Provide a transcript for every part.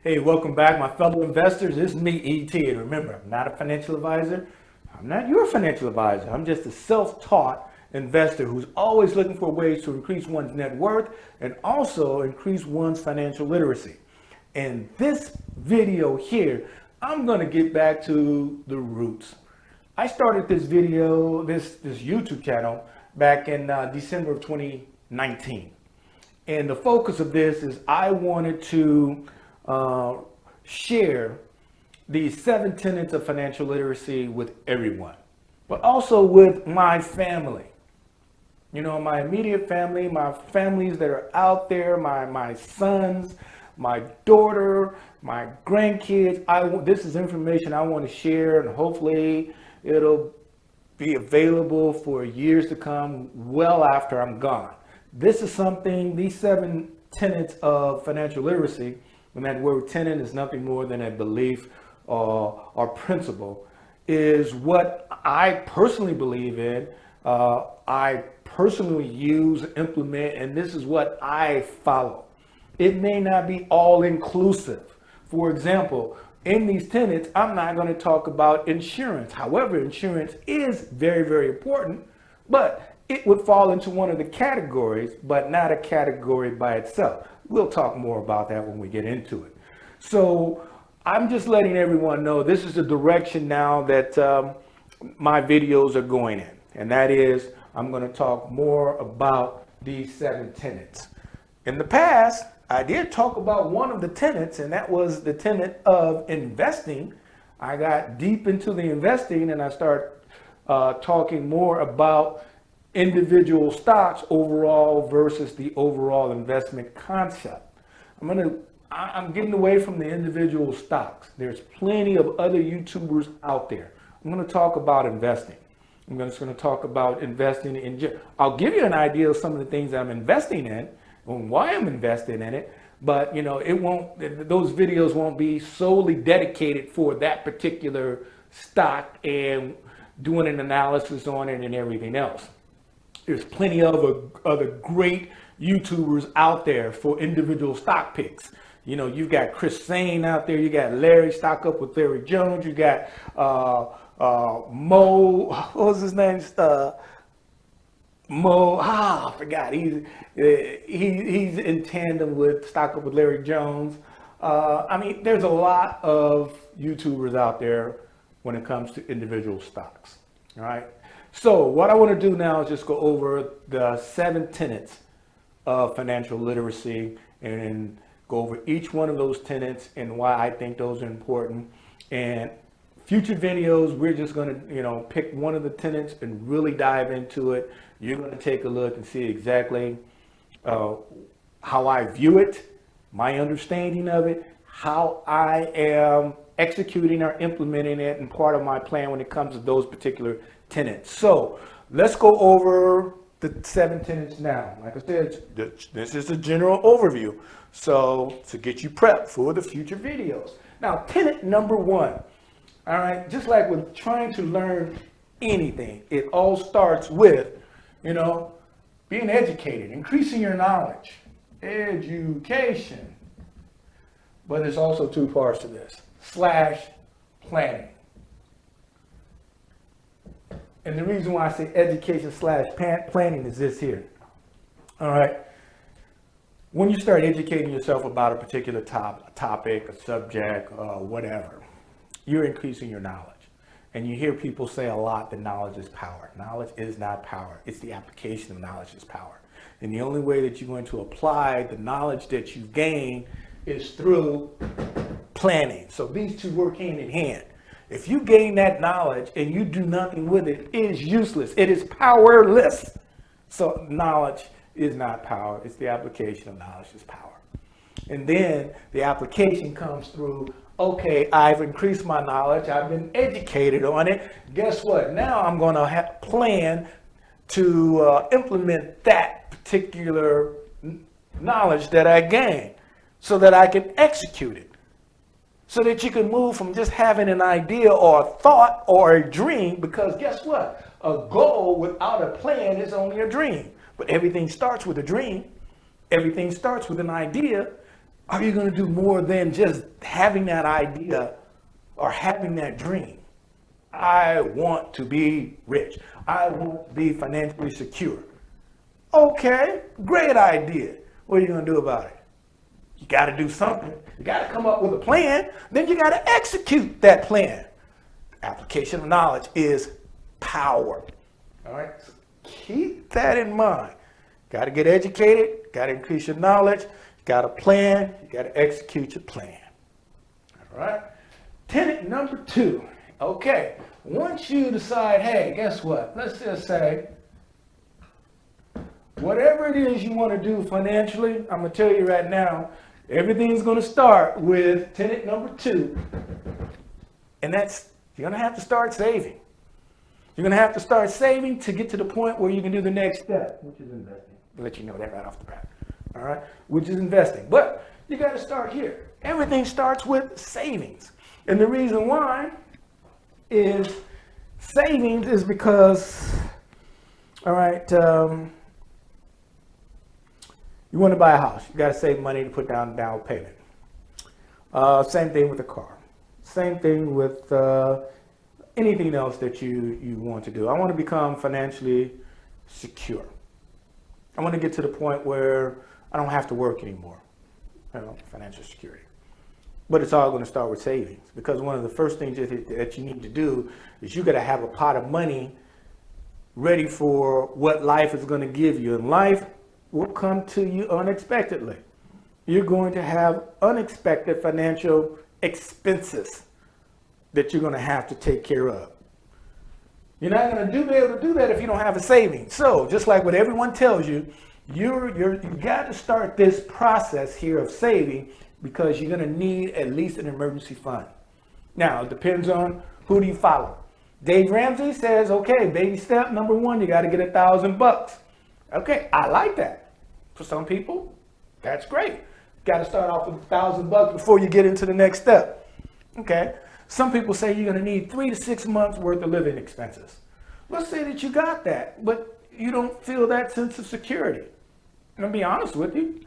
Hey, welcome back, my fellow investors. This is me, E.T. And remember, I'm not a financial advisor. I'm not your financial advisor. I'm just a self-taught investor who's always looking for ways to increase one's net worth and also increase one's financial literacy. In this video here, I'm going to get back to the roots. I started this video, this YouTube channel back in December of 2019. And the focus of this is I wanted to share these 7 tenets of financial literacy with everyone, but also with my family. You know, my immediate family, my families that are out there, my sons, my daughter, my grandkids. This is information I want to share, and hopefully it'll be available for years to come, well after I'm gone. This is something, these 7 tenets of financial literacy, and that word tenet is nothing more than a belief or principle, is what I personally believe in. I personally use, implement, and this is what I follow. It may not be all inclusive. For example, in these tenets, I'm not going to talk about insurance. However, insurance is very, very important, but it would fall into one of the categories, but not a category by itself. We'll talk more about that when we get into it. So I'm just letting everyone know this is the direction now that my videos are going in. And that is, I'm going to talk more about these 7 tenets. In the past, I did talk about one of the tenets, and that was the tenet of investing. I got deep into the investing, and I started talking more about individual stocks overall versus the overall investment concept. I'm getting away from the individual stocks. There's plenty of other YouTubers out there. I'm going to talk about investing. I'm just going to talk about investing in general. I'll give you an idea of some of the things that I'm investing in and why I'm investing in it, but those videos won't be solely dedicated for that particular stock and doing an analysis on it and everything else. There's plenty of other great YouTubers out there for individual stock picks. You know, you've got Chris Sane out there. You got Larry, Stock Up with Larry Jones. You got Mo. What was his name? Mo. I forgot. He's in tandem with Stock Up with Larry Jones. I mean, there's a lot of YouTubers out there when it comes to individual stocks. All right. So what I want to do now is just go over the 7 tenets of financial literacy and go over each one of those tenets and why I think those are important. And future videos, we're just going to, pick one of the tenets and really dive into it. You're going to take a look and see exactly how I view it, my understanding of it, how I am executing or implementing it, and part of my plan when it comes to those particular tenets. So let's go over the 7 tenets now. Like I said, this is a general overview, so to get you prepped for the future videos. Now, tenet number 1. All right, just like with trying to learn anything, it all starts with, being educated, increasing your knowledge, education. But there's also 2 parts to this, / planning. And the reason why I say education / planning is this here. All right. When you start educating yourself about a particular topic, a subject, whatever, you're increasing your knowledge. And you hear people say a lot that knowledge is power. Knowledge is not power. It's the application of knowledge is power. And the only way that you're going to apply the knowledge that you've gained is through planning. So these 2 work hand in hand. If you gain that knowledge and you do nothing with it, it is useless. It is powerless. So knowledge is not power. It's the application of knowledge is power. And then the application comes through, okay, I've increased my knowledge. I've been educated on it. Guess what? Now I'm going to plan to implement that particular knowledge that I gained so that I can execute it. So that you can move from just having an idea or a thought or a dream, because guess what? A goal without a plan is only a dream. But everything starts with a dream. Everything starts with an idea. are you going to do more than just having that idea or having that dream? I want to be rich. I want to be financially secure. Okay, great idea. What are you going to do about it? You got to do something. You got to come up with a plan. Then you got to execute that plan. Application of knowledge is power. All right, so keep that in mind. Got to get educated. Got to increase your knowledge. Got a plan. You got to execute your plan. All right. Tenet number 2. Okay, once you decide, hey, guess what? Let's just say, whatever it is you want to do financially, I'm going to tell you right now, everything's going to start with tenet number 2. And that's, you're going to have to start saving. You're going to have to start saving to get to the point where you can do the next step, which is investing. I'll let you know that right off the bat. All right, which is investing. But you got to start here. Everything starts with savings. And the reason why is savings is because, all right, you want to buy a house. You got to save money to put down payment. Same thing with a car. Same thing with anything else that you want to do. I want to become financially secure. I want to get to the point where I don't have to work anymore. Financial security. But it's all going to start with savings, because one of the first things that you need to do is you got to have a pot of money ready for what life is going to give you. And life will come to you unexpectedly. You're going to have unexpected financial expenses that you're going to have to take care of. You're not going to be able to do that if you don't have a savings. So just like what everyone tells you, you got to start this process here of saving, because you're going to need at least an emergency fund. Now, it depends on who do you follow. Dave Ramsey says, okay, baby step number 1, you got to get $1,000. Okay, I like that. For some people, that's great. Got to start off with $1,000 before you get into the next step. Okay, some people say you're going to need 3 to 6 months worth of living expenses. Let's say that you got that, but you don't feel that sense of security. And I'll be honest with you.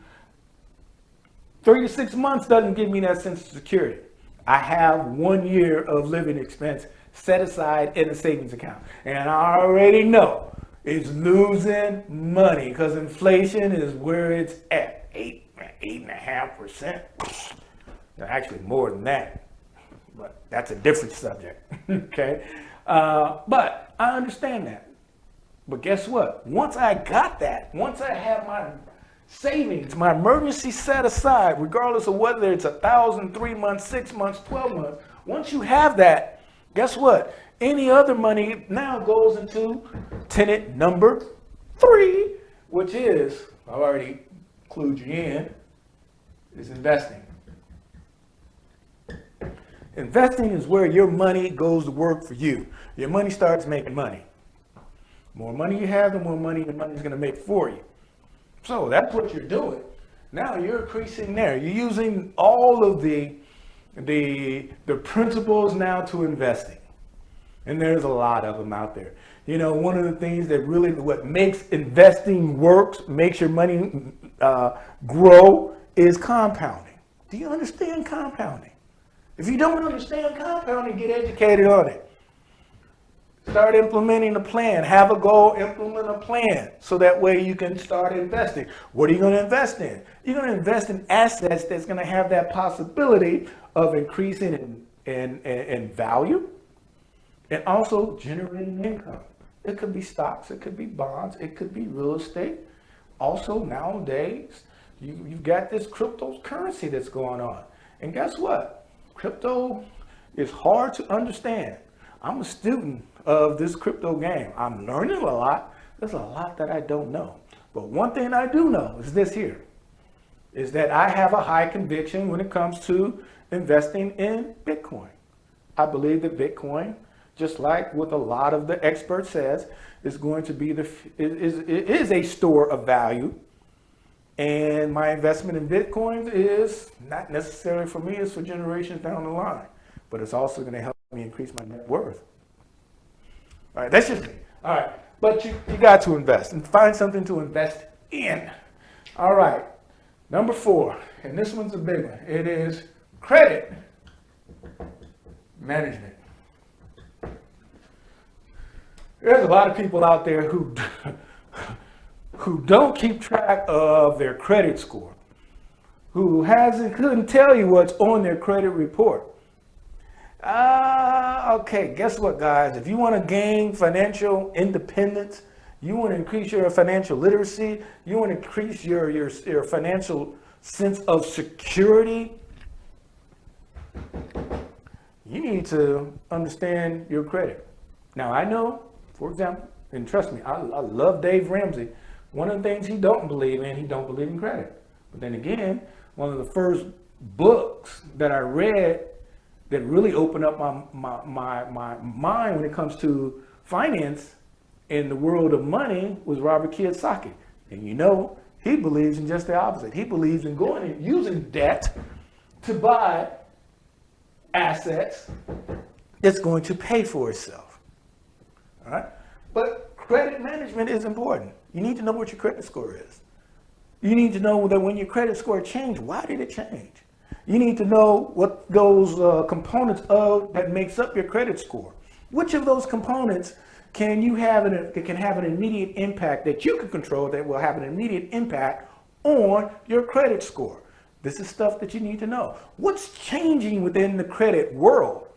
3 to 6 months doesn't give me that sense of security. I have 1 year of living expense set aside in a savings account. And I already know it's losing money because inflation is where it's at. 8.5%. Actually more than that. But that's a different subject. Okay. But I understand that. But guess what? Once I got that, once I have my savings, my emergency set aside, regardless of whether it's 1,000, 3 months, 6 months, 12 months, once you have that, guess what? Any other money now goes into tenet number 3, which is, I've already clued you in, is investing. Investing is where your money goes to work for you. Your money starts making money. The more money you have, the more money your money is going to make for you. So that's what you're doing. Now you're increasing there. You're using all of the principles now to investing. And there's a lot of them out there. You know, one of the things that really, what makes investing works, makes your money grow, is compounding. Do you understand compounding? If you don't understand compounding, get educated on it. Start implementing a plan. Have a goal, implement a plan. So that way you can start investing. What are you going to invest in? You're going to invest in assets that's going to have that possibility of increasing in value and also generating income. It could be stocks, it could be bonds, it could be real estate. Also nowadays, you've got this cryptocurrency that's going on. And guess what? Crypto is hard to understand. I'm a student of this crypto game. I'm learning a lot. There's a lot that I don't know. But one thing I do know is this here, is that I have a high conviction when it comes to investing in Bitcoin. I believe that Bitcoin, just like what a lot of the experts says, is going to be is a store of value. And my investment in Bitcoin is not necessarily for me, it's for generations down the line. But it's also going to help me increase my net worth. All right, that's just me. All right, but you got to invest and find something to invest in. All right, Number 4, and this one's a big one. It is credit management. There's a lot of people out there who don't keep track of their credit score, who couldn't tell you what's on their credit report. Okay, guess what, guys? If you want to gain financial independence, you want to increase your financial literacy, you want to increase your financial sense of security, you need to understand your credit. Now, I know, for example, and trust me, I love Dave Ramsey. One of the things he don't believe in credit. But then again, one of the first books that I read that really opened up my mind when it comes to finance in the world of money was Robert Kiyosaki. And you know, he believes in just the opposite. He believes in going and using debt to buy assets that's going to pay for itself. All right? But credit management is important. You need to know what your credit score is. You need to know that when your credit score changed, why did it change? You need to know what those components of that makes up your credit score. Which of those components can have an immediate impact that you can control that will have an immediate impact on your credit score? This is stuff that you need to know. What's changing within the credit world?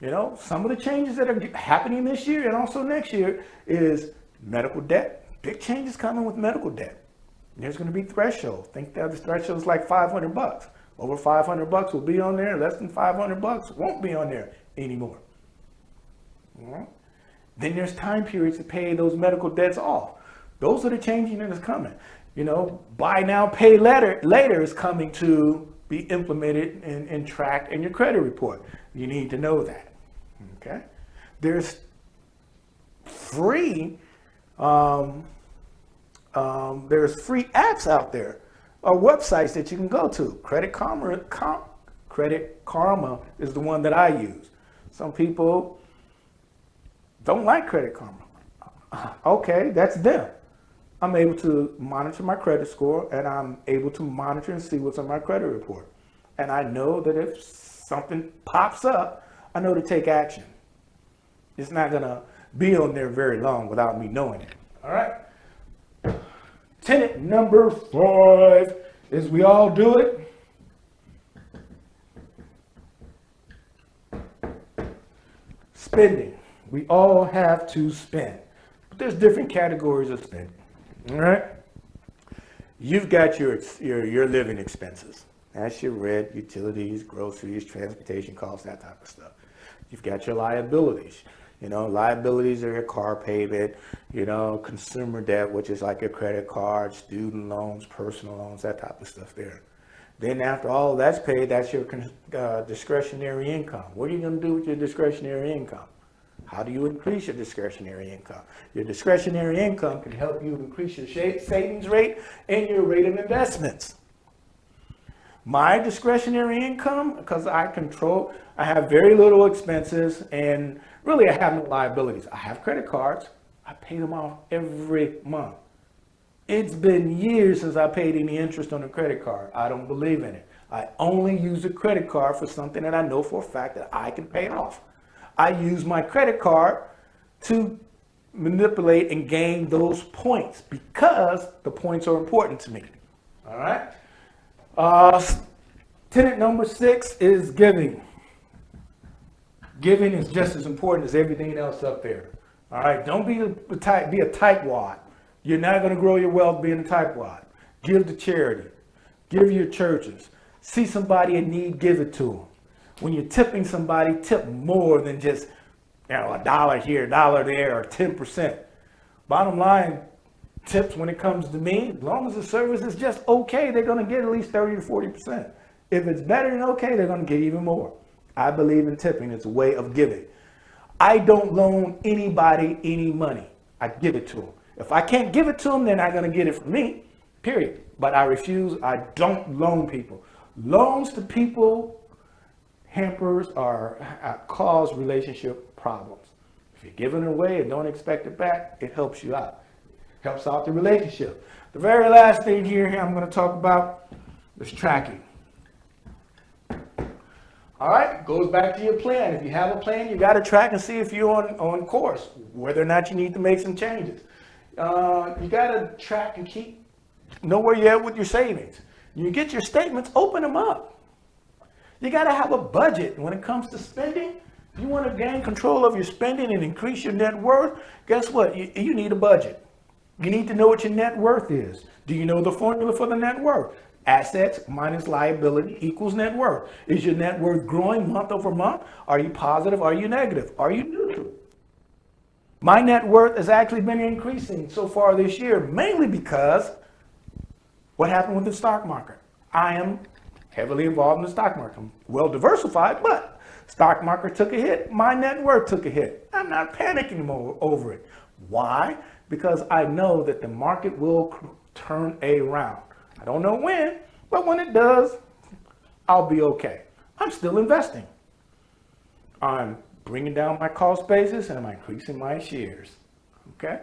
You know, some of the changes that are happening this year and also next year is medical debt. Big changes coming with medical debt. There's going to be threshold. Think that the threshold is like $500. Over $500 will be on there. Less than $500 won't be on there anymore. All right? Then there's time periods to pay those medical debts off. Those are the changing that is coming. You know, buy now, pay later is coming to be implemented and tracked in your credit report. You need to know that. Okay. There's free apps out there or websites that you can go to. Credit Karma is the one that I use. Some people don't like Credit Karma. Okay, that's them. I'm able to monitor my credit score and I'm able to monitor and see what's on my credit report. And I know that if something pops up, I know to take action. It's not gonna be on there very long without me knowing it. All right. Tenet number 5 is we all do it. Spending. We all have to spend. But there's different categories of spending. All right. You've got your living expenses. That's your rent, utilities, groceries, transportation costs, that type of stuff. You've got your liabilities. You know, liabilities are your car payment, you know, consumer debt, which is like your credit card, student loans, personal loans, that type of stuff there. Then after all that's paid, that's your discretionary income. What are you going to do with your discretionary income? How do you increase your discretionary income? Your discretionary income can help you increase your savings rate and your rate of investments. My discretionary income, because I have very little expenses and really I have no liabilities. I have credit cards. I pay them off every month. It's been years since I paid any interest on a credit card. I don't believe in it. I only use a credit card for something that I know for a fact that I can pay off. I use my credit card to manipulate and gain those points because the points are important to me. All right. Tenet number 6 is giving. Giving is just as important as everything else up there. All right. Don't be a tightwad. You're not going to grow your wealth being a tightwad. Give to charity. Give your churches. See somebody in need, give it to them. When you're tipping somebody, tip more than just, you know, $1 here, $1 there, or 10%. Bottom line, tips when it comes to me, as long as the service is just okay, they're going to get at least 30 to 40%. If it's better than okay, they're going to get even more. I believe in tipping. It's a way of giving. I don't loan anybody any money. I give it to them. If I can't give it to them, they're not going to get it from me, period. But I refuse. I don't loan people. Loans to people hampers or cause relationship problems. If you're giving it away and don't expect it back, it helps you out. Helps out the relationship. The very last thing here I'm going to talk about is tracking. All right, goes back to your plan. If you have a plan, you got to track and see if you're on course, whether or not you need to make some changes. You got to track and know where you're at with your savings. You get your statements, open them up. You got to have a budget when it comes to spending. If you want to gain control of your spending and increase your net worth, guess what? You need a budget. You need to know what your net worth is. Do you know the formula for the net worth? Assets minus liability equals net worth. Is your net worth growing month over month? Are you positive? Are you negative? Are you neutral? My net worth has actually been increasing so far this year, mainly because what happened with the stock market? I am heavily involved in the stock market. I'm well diversified, but stock market took a hit. My net worth took a hit. I'm not panicking over it. Why? Because I know that the market will turn around. I don't know when, but when it does, I'll be okay. I'm still investing. I'm bringing down my cost basis and I'm increasing my shares. Okay.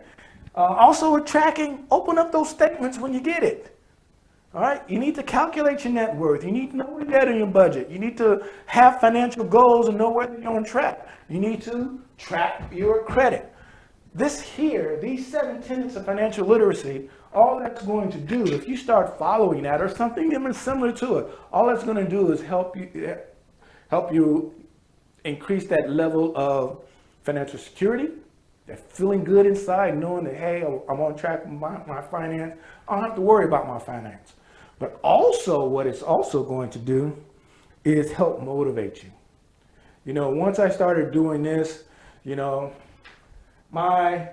Also, tracking, open up those statements when you get it. All right. You need to calculate your net worth. You need to know where you're at in your budget. You need to have financial goals and know whether you're on track. You need to track your credit. These 7 tenets of financial literacy, all that's going to do, if you start following that or something even similar to it, all that's going to do is help you increase that level of financial security, that feeling good inside, knowing that, hey, I'm on track with my finance. I don't have to worry about my finance. But also what it's also going to do is help motivate you. You know, once I started doing this, you know, my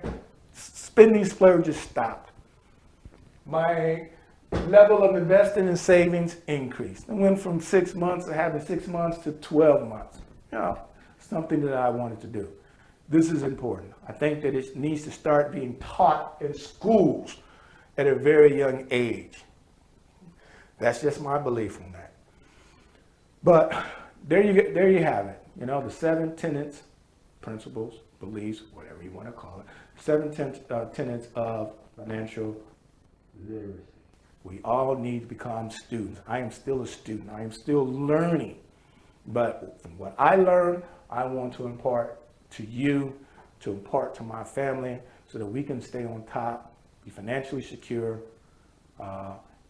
spending splurge just stopped. My level of investing and savings increased. I went from 6 months of having 6 months to 12 months. You know, something that I wanted to do. This is important. I think that it needs to start being taught in schools at a very young age. That's just my belief on that. But there you have it. You know, the 7 tenets, principles, beliefs, whatever you want to call it, 7 tenets of financial literacy. We all need to become students. I am still a student. I am still learning. But from what I learned, I want to impart to you, to impart to my family, so that we can stay on top, be financially secure,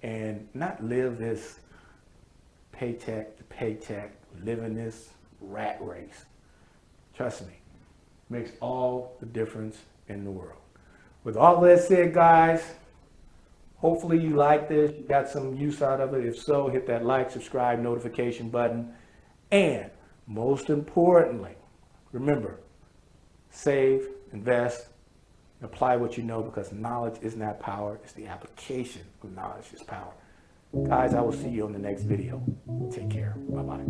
and not live this paycheck to paycheck, live in this rat race. Trust me, makes all the difference in the world. With all that said, guys, hopefully you like this, you got some use out of it. If so, hit that like, subscribe, notification button. And most importantly, remember, save, invest, apply what you know, because knowledge is not power, it's the application of knowledge is power. Guys, I will see you on the next video. Take care. Bye-bye.